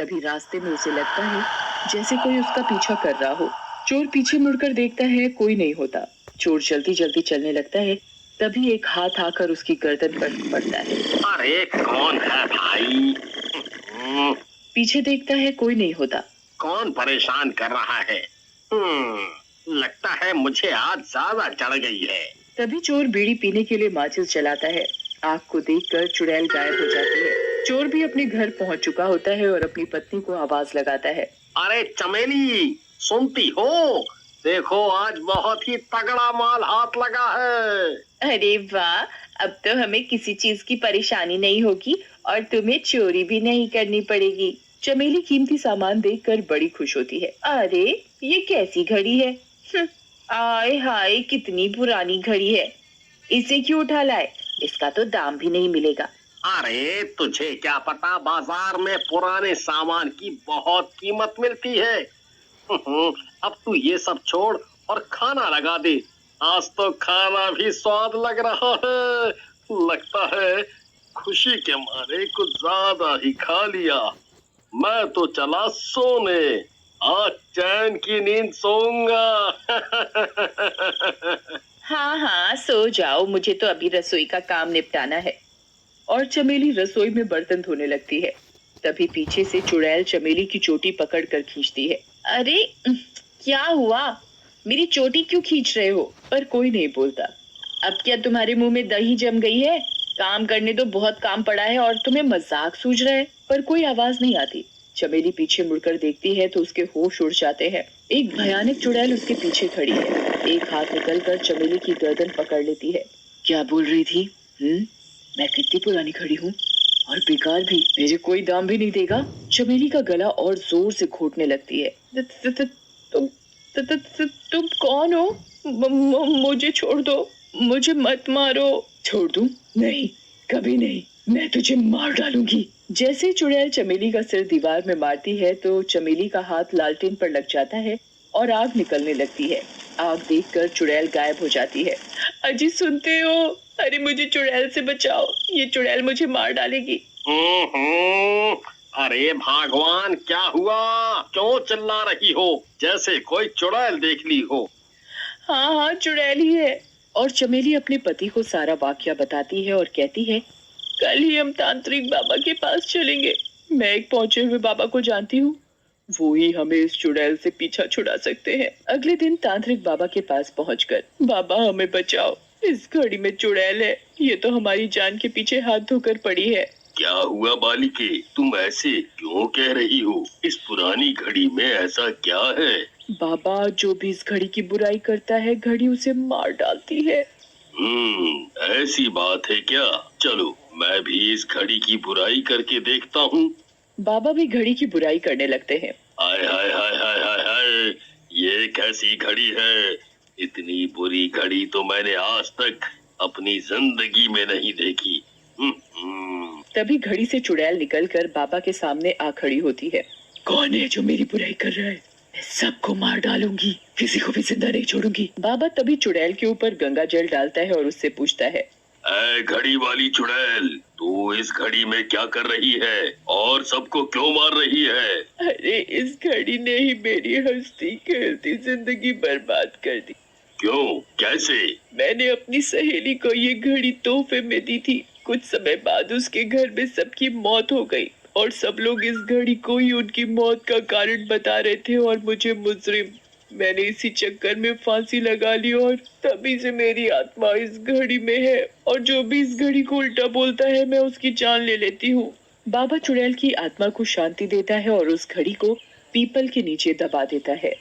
तभी रास्ते में उसे लगता है जैसे कोई उसका पीछा कर रहा हो। चोर पीछे मुड़कर देखता है, कोई नहीं होता। चोर जल्दी जल्दी चलने लगता है, तभी एक हाथ आकर उसकी गर्दन पर पड़ता है। अरे कौन है भाई? पीछे देखता है, कोई नहीं होता। कौन परेशान कर रहा है? लगता है मुझे आज ज्यादा चढ़ गई है। तभी चोर बीड़ी पीने के लिए माचिस जलाता है। आग को देखकर चुड़ैल गायब हो जाती है। चोर भी अपने घर पहुंच चुका होता है और अपनी पत्नी को आवाज लगाता है। अरे चमेली, सुनती हो? देखो आज बहुत ही तगड़ा माल हाथ लगा है। अरे वाह, अब तो हमें किसी चीज की परेशानी नहीं होगी और तुम्हें चोरी भी नहीं करनी पड़ेगी। चमेली कीमती सामान देखकर बड़ी खुश होती है। अरे ये कैसी घड़ी है? आय हाय, कितनी पुरानी घड़ी है। इसे क्यों उठा लाए? इसका तो दाम भी नहीं मिलेगा। अरे तुझे क्या पता, बाजार में पुराने सामान की बहुत कीमत मिलती है। अब तू ये सब छोड़ और खाना लगा दे। आज तो खाना भी स्वाद लग रहा है। लगता है खुशी के मारे कुछ ज्यादा ही खा लिया। मैं तो चला सोने। आज चैन की नींद सोऊंगा। हाँ हाँ, सो जाओ, मुझे तो अभी रसोई का काम निपटाना है। और चमेली रसोई में बर्तन धोने लगती है। तभी पीछे से चुड़ैल चमेली की चोटी पकड़ कर खींचती है। अरे क्या हुआ? मेरी चोटी क्यों खींच रहे हो? पर कोई नहीं बोलता। अब क्या तुम्हारे मुंह में दही जम गई है? काम करने तो बहुत काम पड़ा है और तुम्हें मजाक सूझ रहा है। पर कोई आवाज नहीं आती। चमेली पीछे मुड़कर देखती है तो उसके होश उड़ जाते हैं। एक भयानक चुड़ैल उसके पीछे खड़ी है। एक हाथ निकलकर चमेली की गर्दन पकड़ लेती है। क्या बोल रही थी? मैं कितनी पुरानी खड़ी हूँ और बेकार भी, मेरे कोई दाम भी नहीं देगा। चमेली का गला और जोर से घोटने लगती है। तुम तुम कौन हो? मुझे छोड़ दो, मुझे मत मारो। छोड़ दूं? नहीं, कभी नहीं, मैं तुझे मार डालूंगी। जैसे चुड़ैल चमेली का सिर दीवार में मारती है तो चमेली का हाथ लालटेन पर लग जाता है और आग निकलने लगती है। आग देखकर चुड़ैल गायब हो जाती है। अजी सुनते हो? अरे मुझे चुड़ैल से बचाओ, ये चुड़ैल मुझे मार डालेगी। अरे भगवान, क्या हुआ? क्यों चिल्ला रही हो जैसे कोई चुड़ैल देख ली हो? हाँ हाँ, चुड़ैल ही है। और चमेली अपने पति को सारा वाकया बताती है और कहती है, कल ही हम तांत्रिक बाबा के पास चलेंगे। मैं एक पहुंचे हुए बाबा को जानती हूँ, वो ही हमें इस चुड़ैल से पीछा छुड़ा सकते हैं। अगले दिन तांत्रिक बाबा के पास पहुंचकर, बाबा हमें बचाओ, इस घड़ी में चुड़ैल है, ये तो हमारी जान के पीछे हाथ धोकर पड़ी है। क्या हुआ बालिके, तुम ऐसे क्यों कह रही हो? इस पुरानी घड़ी में ऐसा क्या है? बाबा, जो भी इस घड़ी की बुराई करता है, घड़ी उसे मार डालती है। ऐसी बात है क्या? चलो मैं भी इस घड़ी की बुराई करके देखता हूँ। बाबा भी घड़ी की बुराई करने लगते हैं। हाय हाय हाय हाय हाय हाय, ये कैसी घड़ी है? इतनी बुरी घड़ी तो मैंने आज तक अपनी जिंदगी में नहीं देखी। तभी घड़ी से चुड़ैल निकलकर बाबा के सामने आ खड़ी होती है। कौन है जो मेरी बुराई कर रहा है? मैं सबको मार डालूंगी, किसी को भी जिंदा नहीं छोड़ूंगी। बाबा तभी चुड़ैल के ऊपर गंगा जल डालता है और उससे पूछता है, ऐ घड़ी वाली चुड़ैल, तू इस घड़ी में क्या कर रही है और सबको क्यों मार रही है? अरे इस घड़ी ने ही मेरी हंसती खेलती जिंदगी बर्बाद कर दी। क्यों, कैसे? मैंने अपनी सहेली को ये घड़ी तोहफे में दी थी। कुछ समय बाद उसके घर में सबकी मौत हो गई और सब लोग इस घड़ी को ही उनकी मौत का कारण बता रहे थे और मुझे मुजरिम। मैंने इसी चक्कर में फांसी लगा ली और तभी से मेरी आत्मा इस घड़ी में है और जो भी इस घड़ी को उल्टा बोलता है मैं उसकी जान ले लेती हूँ। बाबा चुड़ैल की आत्मा को शांति देता है और उस घड़ी को पीपल के नीचे दबा देता है।